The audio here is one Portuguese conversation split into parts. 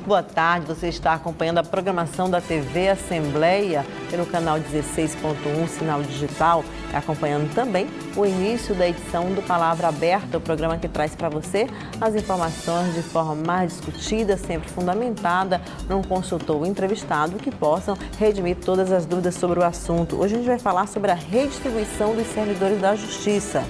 Boa tarde, você está acompanhando a programação da TV Assembleia pelo canal 16.1, sinal digital, e acompanhando também o início da edição do Palavra Aberta, o programa que traz para você as informações de forma mais discutida, sempre fundamentada num consultor ou entrevistado que possam redimir todas as dúvidas sobre o assunto. Hoje a gente vai falar sobre a redistribuição dos servidores da Justiça.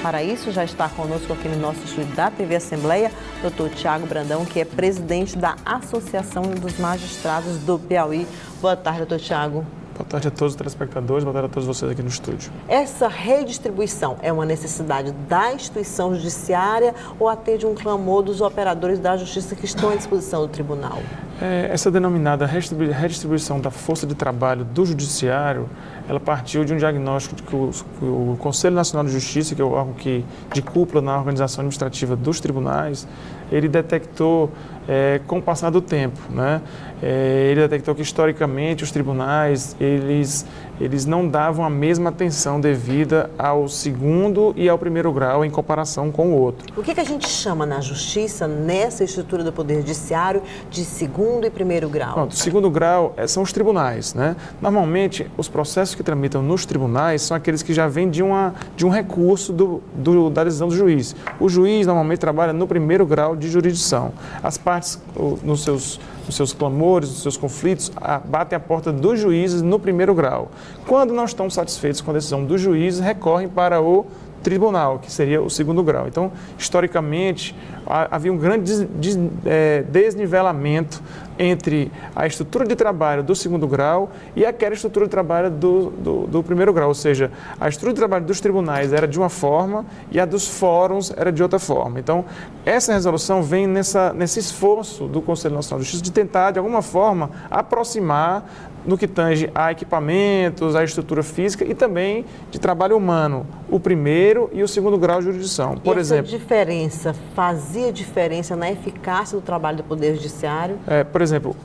Para isso, já está conosco aqui no nosso estúdio da TV Assembleia, Dr. Tiago Brandão, que é presidente da Associação dos Magistrados do Piauí. Boa tarde, doutor Tiago. Boa tarde a todos os telespectadores, boa tarde a todos vocês aqui no estúdio. Essa redistribuição é uma necessidade da instituição judiciária ou atende um clamor dos operadores da justiça que estão à disposição do tribunal? Essa denominada redistribuição da força de trabalho do judiciário, ela partiu de um diagnóstico de que o Conselho Nacional de Justiça, que é o órgão de cúpula na organização administrativa dos tribunais, ele detectou com o passar do tempo, né? Ele detectou que historicamente os tribunais, eles não davam a mesma atenção devida ao segundo e ao primeiro grau em comparação com o outro. O que a gente chama na justiça, nessa estrutura do Poder Judiciário, de segundo e primeiro grau? Pronto, segundo grau são os tribunais, né? Normalmente, os processos que tramitam nos tribunais são aqueles que já vêm de um recurso da decisão do juiz. O juiz normalmente trabalha no primeiro grau de jurisdição. As partes, nos seus clamores, nos seus conflitos, batem a porta dos juízes no primeiro grau. Quando não estão satisfeitos com a decisão dos juízes, recorrem para o tribunal, que seria o segundo grau. Então, historicamente, havia um grande desnivelamento entre a estrutura de trabalho do segundo grau e aquela estrutura de trabalho do primeiro grau, ou seja, a estrutura de trabalho dos tribunais era de uma forma e a dos fóruns era de outra forma. Então, essa resolução vem nesse esforço do Conselho Nacional de Justiça de tentar, de alguma forma, aproximar no que tange a equipamentos, a estrutura física e também de trabalho humano, o primeiro e o segundo grau de jurisdição. Por exemplo, essa diferença fazia diferença na eficácia do trabalho do Poder Judiciário? Por exemplo,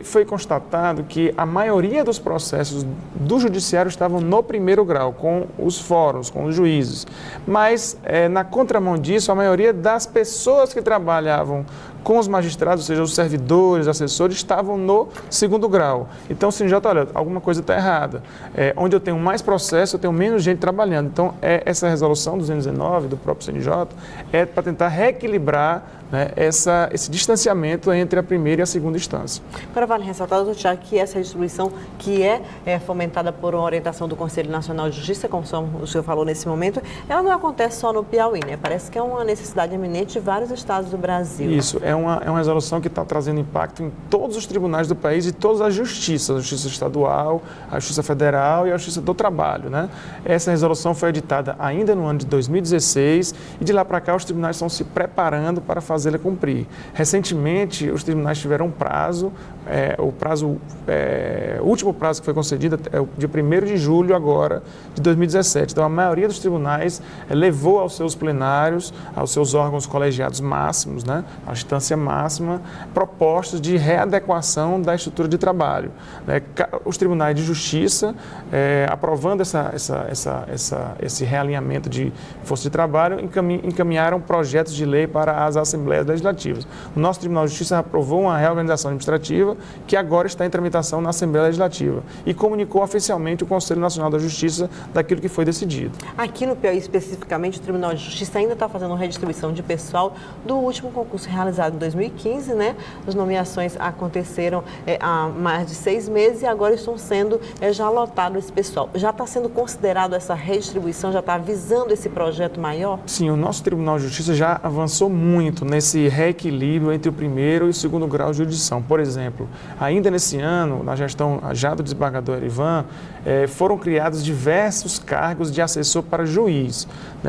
foi constatado que a maioria dos processos do Judiciário estavam no primeiro grau, com os fóruns, com os juízes. Mas, na contramão disso, a maioria das pessoas que trabalhavam com os magistrados, ou seja, os servidores, assessores, estavam no segundo grau. Então, o CNJ, olha, alguma coisa está errada. Onde eu tenho mais processo, eu tenho menos gente trabalhando. Então, essa resolução 219 do próprio CNJ é para tentar reequilibrar, né, esse distanciamento entre a primeira e a segunda instância. Agora, vale ressaltar, doutor Tiago, que essa redistribuição que é fomentada por uma orientação do Conselho Nacional de Justiça, como o senhor falou nesse momento, ela não acontece só no Piauí, né? Parece que é uma necessidade eminente de vários estados do Brasil. Isso, é uma resolução que está trazendo impacto em todos os tribunais do país e todas as justiças, a Justiça Estadual, a Justiça Federal e a Justiça do Trabalho, né? Essa resolução foi editada ainda no ano de 2016 e de lá para cá os tribunais estão se preparando para fazê-la cumprir. Recentemente, os tribunais tiveram um prazo, o último prazo que foi concedido é o dia 1º de julho agora, de 2017. Então, a maioria dos tribunais levou aos seus plenários, aos seus órgãos colegiados máximos, né, a instância máxima, propostas de readequação da estrutura de trabalho. Os tribunais de justiça, aprovando esse realinhamento de força de trabalho, encaminharam projetos de lei para as assembleias legislativas. O nosso Tribunal de Justiça aprovou uma reorganização administrativa que agora está em tramitação na Assembleia Legislativa e comunicou oficialmente o Conselho Nacional da Justiça daquilo que foi decidido. Aqui no Piauí, especificamente, o Tribunal de Justiça ainda está fazendo uma redistribuição de pessoal do último concurso realizado em 2015, né? As nomeações aconteceram há mais de 6 meses e agora estão sendo já lotado esse pessoal. Já está sendo considerado essa redistribuição, já está visando esse projeto maior? Sim, o nosso Tribunal de Justiça já avançou muito nesse reequilíbrio entre o primeiro e o segundo grau de jurisdição. Por exemplo, ainda nesse ano, na gestão já do desembargador Erivan, foram criados diversos cargos de assessor para juiz.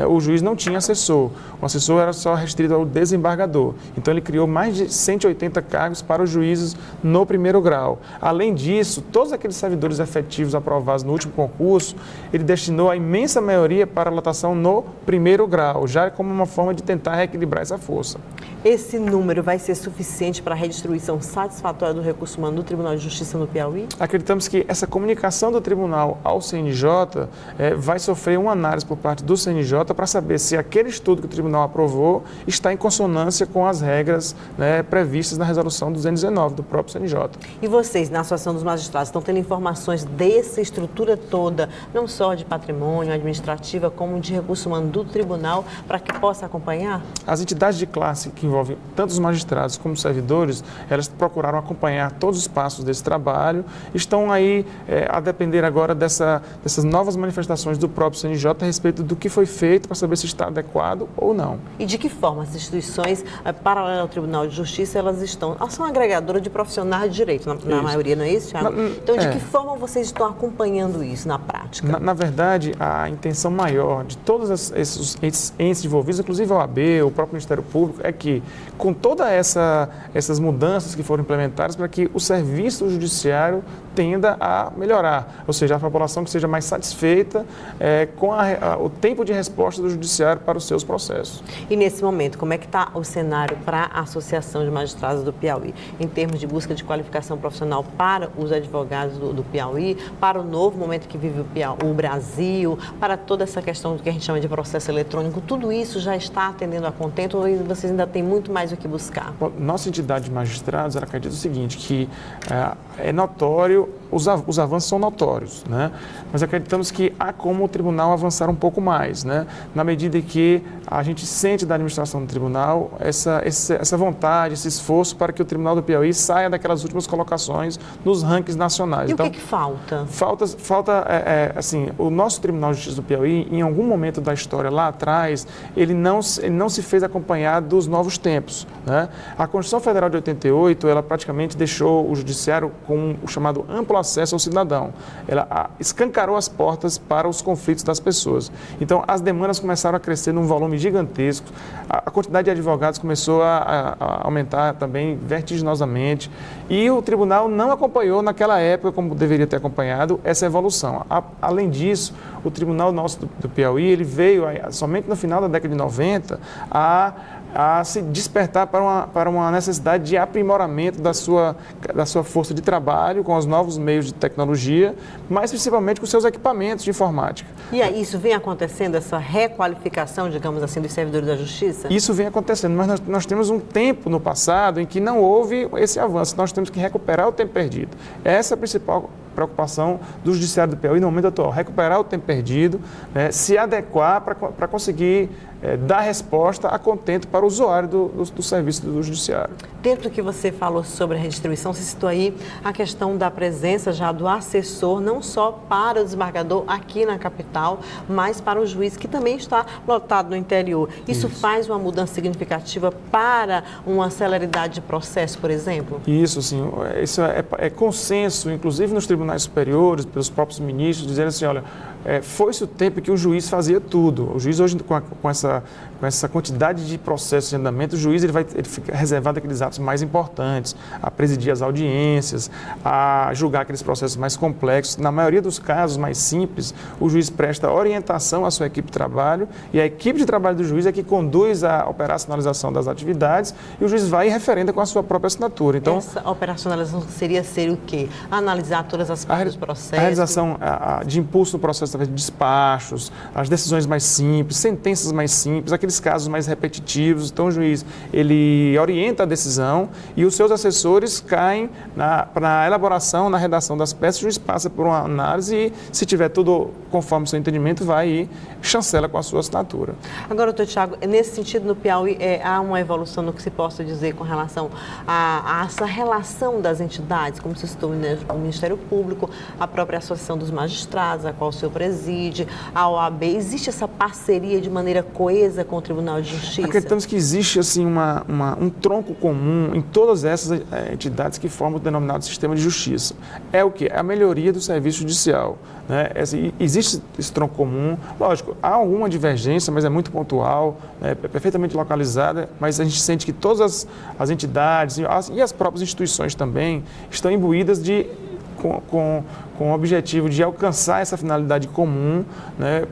O juiz não tinha assessor, o assessor era só restrito ao desembargador. Então, ele criou mais de 180 cargos para os juízes no primeiro grau. Além disso, todos aqueles servidores efetivos aprovados no último concurso, ele destinou a imensa maioria para a lotação no primeiro grau, já como uma forma de tentar reequilibrar essa força. Esse número vai ser suficiente para a redistribuição satisfatória do recurso humano do Tribunal de Justiça no Piauí? Acreditamos que essa comunicação do tribunal ao CNJ vai sofrer uma análise por parte do CNJ para saber se aquele estudo que o tribunal aprovou está em consonância com as regras, né, previstas na resolução 219 do próprio CNJ. E vocês, na Associação dos Magistrados, estão tendo informações dessa estrutura toda, não só de patrimônio, administrativa, como de recurso humano do tribunal, para que possa acompanhar? As entidades de classe que envolvem tanto os magistrados como os servidores, elas procuraram acompanhar todos os passos desse trabalho, estão aí a depender agora dessas novas manifestações do próprio CNJ a respeito do que foi feito para saber se está adequado ou não. E de que forma as instituições paralelas ao Tribunal de Justiça, elas são agregadoras de profissionais de direito, na maioria, não é isso, Thiago? Então, de que forma vocês estão acompanhando isso na prática? Na verdade, a intenção maior de todos esses entes envolvidos, inclusive a OAB, o próprio Ministério Público, é que, com todas essas mudanças que foram implementadas, para que o serviço judiciário tenda a melhorar, ou seja, a população que seja mais satisfeita com o tempo de resposta do judiciário para os seus processos. E nesse momento, como é que está o cenário para a Associação de Magistrados do Piauí, em termos de busca de qualificação profissional para os advogados do Piauí, para o novo momento que vive o Brasil, para toda essa questão do que a gente chama de processo eletrônico, tudo isso já está atendendo a contento ou vocês ainda têm muito mais o que buscar? Bom, nossa entidade de magistrados, ela acredita o seguinte, que é notório, os avanços são notórios, né? Mas acreditamos que há como o tribunal avançar um pouco mais, né? Na medida que a gente sente da administração do tribunal essa vontade, esse esforço para que o Tribunal do Piauí saia daquelas últimas colocações nos rankings nacionais. E então, o que falta? Falta, assim, o nosso Tribunal de Justiça do Piauí, em algum momento da história lá atrás, ele não se fez acompanhar dos novos tempos, né? A Constituição Federal de 88, ela praticamente deixou o judiciário com o chamado amplo acesso ao cidadão. Ela escancarou as portas para os conflitos das pessoas. Então, as demandas começaram a crescer num volume gigantesco, a quantidade de advogados começou a aumentar também vertiginosamente e o tribunal não acompanhou naquela época, como deveria ter acompanhado, essa evolução. Além disso, o tribunal nosso do Piauí, ele veio somente no final da década de 90 a se despertar para uma necessidade de aprimoramento da sua força de trabalho com os novos meios de tecnologia, mas principalmente com seus equipamentos de informática. E aí, isso vem acontecendo, essa requalificação, digamos assim, dos servidores da Justiça? Isso vem acontecendo, mas nós temos um tempo no passado em que não houve esse avanço. Nós temos que recuperar o tempo perdido. Essa é a principal preocupação do Judiciário do Piauí no momento atual, recuperar o tempo perdido, né, se adequar para conseguir dar resposta a contento para o usuário do serviço do Judiciário. Dentro do que você falou sobre a redistribuição, você citou aí a questão da presença já do assessor, não só para o desembargador aqui na capital, mas para o juiz, que também está lotado no interior. Isso faz uma mudança significativa para uma celeridade de processo, por exemplo? Isso, sim. Isso é consenso, inclusive nos tribunais superiores, pelos próprios ministros, dizendo assim, olha, foi-se o tempo que o juiz fazia tudo. O juiz hoje, com essa quantidade de processos em andamento, o juiz ele fica reservado aqueles atos mais importantes, a presidir as audiências, a julgar aqueles processos mais complexos. Na maioria dos casos mais simples, o juiz presta orientação à sua equipe de trabalho e a equipe de trabalho do juiz é que conduz a operacionalização das atividades e o juiz vai e referenda com a sua própria assinatura. Então, essa operacionalização seria ser o quê? Analisar todas as partes do processo? A realização de impulso no processo através de despachos, as decisões mais simples, sentenças mais simples, aqueles casos mais repetitivos. Então, o juiz, ele orienta a decisão e os seus assessores caem na elaboração, na redação das peças. O juiz passa por uma análise e, se tiver tudo conforme o seu entendimento, vai e chancela com a sua assinatura. Agora, doutor Thiago, nesse sentido, no Piauí, há uma evolução no que se possa dizer com relação a essa relação das entidades, como se citou o Ministério Público, a própria Associação dos Magistrados, a qual o senhor preside, a OAB. Existe essa parceria de maneira coesa com o Tribunal de Justiça? Acreditamos que existe assim, um tronco comum em todas essas entidades que formam o denominado sistema de justiça. É o quê? É a melhoria do serviço judicial, né? Existe esse tronco comum. Lógico, há alguma divergência, mas é muito pontual, é perfeitamente localizada, mas a gente sente que todas as entidades e as próprias instituições também estão imbuídas com o objetivo de alcançar essa finalidade comum, né,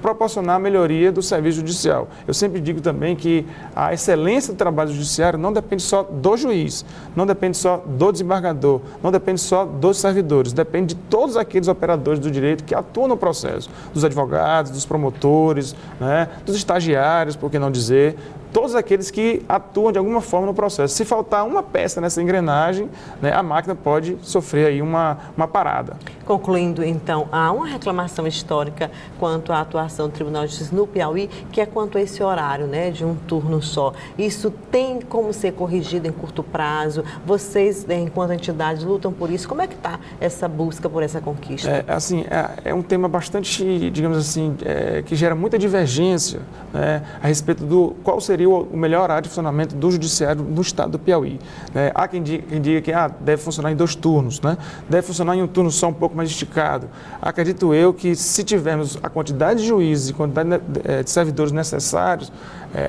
proporcionar a melhoria do serviço judicial. Eu sempre digo também que a excelência do trabalho judiciário não depende só do juiz, não depende só do desembargador, não depende só dos servidores, depende de todos aqueles operadores do direito que atuam no processo, dos advogados, dos promotores, né, dos estagiários, por que não dizer, todos aqueles que atuam de alguma forma no processo. Se faltar uma peça nessa engrenagem, né, a máquina pode sofrer aí uma parada. Concluindo, então, há uma reclamação histórica quanto à atuação do Tribunal de Justiça no Piauí, que é quanto a esse horário, né, de um turno só. Isso tem como ser corrigido em curto prazo? Vocês, enquanto entidade, lutam por isso? Como é que está essa busca por essa conquista? É um tema bastante, digamos assim, que gera muita divergência, né, a respeito do qual seria o melhor horário de funcionamento do judiciário no estado do Piauí. Há quem diga que deve funcionar em 2 turnos, né? Deve funcionar em um turno só um pouco mais esticado. Acredito eu que se tivermos a quantidade de juízes e quantidade de servidores necessários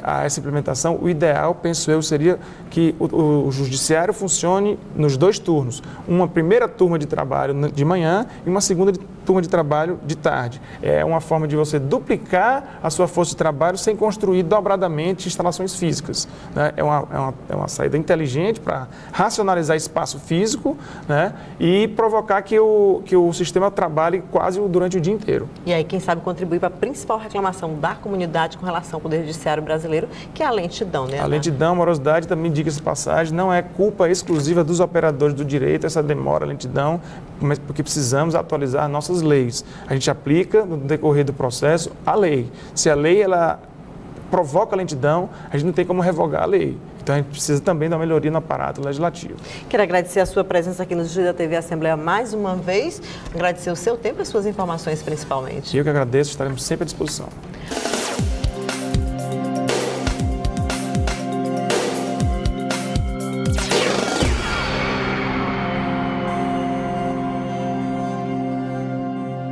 a essa implementação, o ideal, penso eu, seria que o judiciário funcione nos 2 turnos. Uma primeira turma de trabalho de manhã e uma segunda turma de trabalho de tarde. É uma forma de você duplicar a sua força de trabalho sem construir dobradamente instalações físicas, né? É uma saída inteligente para racionalizar espaço físico, né, e provocar que o sistema trabalhe quase durante o dia inteiro. E aí, quem sabe, contribuir para a principal reclamação da comunidade com relação ao Poder Judiciário brasileiro, que é a lentidão, né? A lentidão, a morosidade, também, diga-se de passagem, não é culpa exclusiva dos operadores do direito, essa demora, a lentidão, mas porque precisamos atualizar nossas leis. A gente aplica, no decorrer do processo, a lei. Se a lei ela provoca lentidão, a gente não tem como revogar a lei. Então, a gente precisa também dar uma melhoria no aparato legislativo. Quero agradecer a sua presença aqui no Estúdio da TV Assembleia mais uma vez, agradecer o seu tempo e as suas informações, principalmente. Eu que agradeço, estaremos sempre à disposição.